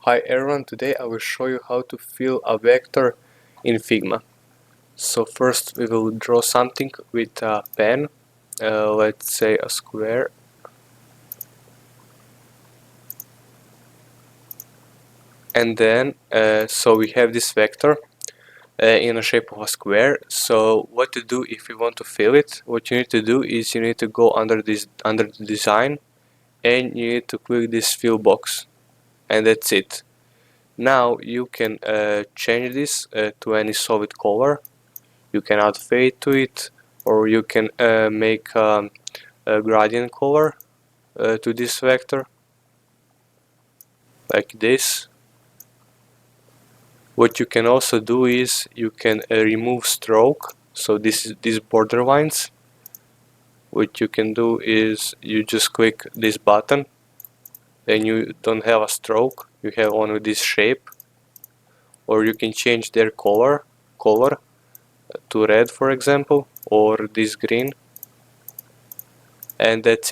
Hi everyone, today I will show you how to fill a vector in Figma. So first we will draw something with a pen, let's say a square. And then, so we have this vector in the shape of a square. So what to do if you want to fill it? What you need to do is you need to go under the design and you need to click this fill box, and that's it. Now you can change this to any solid color. You can add fade to it, or you can make a gradient color to this vector, like this. What you can also do is you can remove stroke, so this is these border lines. What you can do is you just click this button, then you don't have a stroke, you have only this shape. Or you can change their color to red, for example, or this green, and that's it.